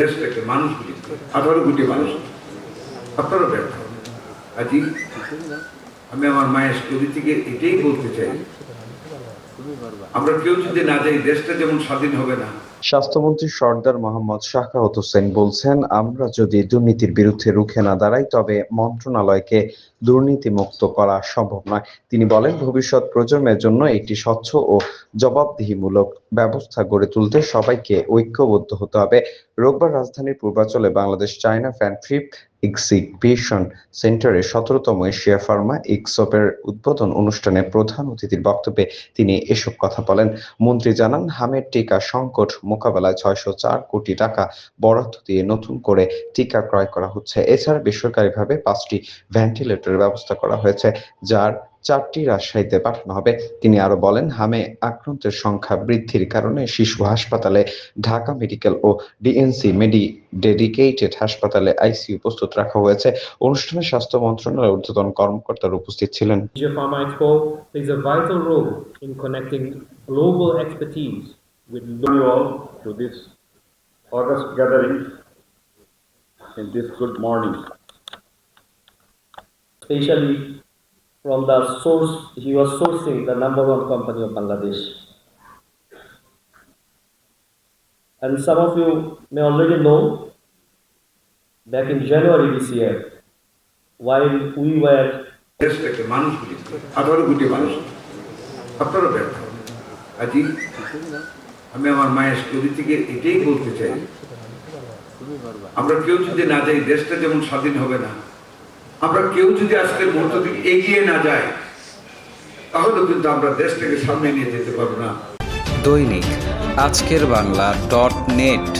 দেশটাকে মানুষগুলি 18 কোটি মানুষ আপনারা ব্যর্থ। আজই আমি আমার মায়ের স্টোরি থেকে এটাই বলতে চাই, আমরা কেউ যদি না যাই দেশটা যেমন স্বাধীন হবে না। স্বাস্থ্যমন্ত্রী সরদার মোহাম্মদ শাখাওয়াত হোসেন বলছেন, আমরা যদি দুর্নীতির বিরুদ্ধে রুখে না দাঁড়াই তবে মন্ত্রণালয়কে দুর্নীতিমুক্ত করা সম্ভব নয়। তিনি বলেন, ভবিষ্যৎ প্রজন্মের জন্য একটি স্বচ্ছ ও জবাবদিহিমূলক ব্যবস্থা গড়ে তুলতে সবাইকে ঐক্যবদ্ধ হতে হবে। রোববার রাজধানীর পূর্বাঞ্চলে বাংলাদেশ চায়না ফ্যানফ্রিপ এক্সিবিশন সেন্টারে 17তম এশিয়া ফার্মা এক্সপোর উদ্বোধন অনুষ্ঠানে প্রধান অতিথির বক্তব্যে তিনি এসব কথা বলেন। মন্ত্রী জানান, হামের টিকা সংকট মোকাবেলায় 604 কোটি টাকা বরাদ্দ দিয়ে নতুন করে টিকা ক্রয় করা হচ্ছে। এছাড়া বেসরকারিভাবে 5টি ভেন্টিলেটরের ব্যবস্থা করা হয়েছে, যার 4টি রাজশাহীতে পাঠানো হবে। তিনি আরো বলেন, হামে আক্রান্তের সংখ্যা বৃদ্ধির কারণে শিশু হাসপাতালে, ঢাকা মেডিকেল ও ডিএনসি ডেডিকেটেড হাসপাতালে আইসিইউ প্রস্তুত রাখা হয়েছে। অনুষ্ঠানে স্বাস্থ্য মন্ত্রণালয়ের ঊর্ধ্বতন কর্মকর্তারা উপস্থিত ছিলেন। Asia Pharma Expo plays a vital role in connecting global expertise with you all to this August gathering in this good morning. especially from the source, he was sourcing the #1 company of Bangladesh. And some of you may already know, back in January this year, while we were দেশটাকে মানুষগুলি 18 কোটি মানুষ আপনারা ব্যর্থ। আজই আমি আমার মায়ের স্টোরি থেকে এটাই বলতে চাই, আমরা কেউ যদি না যাই দেশটা যেমন স্বাধীন হবে না। আমরা কেউ যদি আজকের মুহূর্ত থেকে এগিয়ে না যাই তাহলে কিন্তু আমরা দেশটাকে সামনে নিয়ে যেতে পারবো না। দৈনিক আজকের বাংলা .net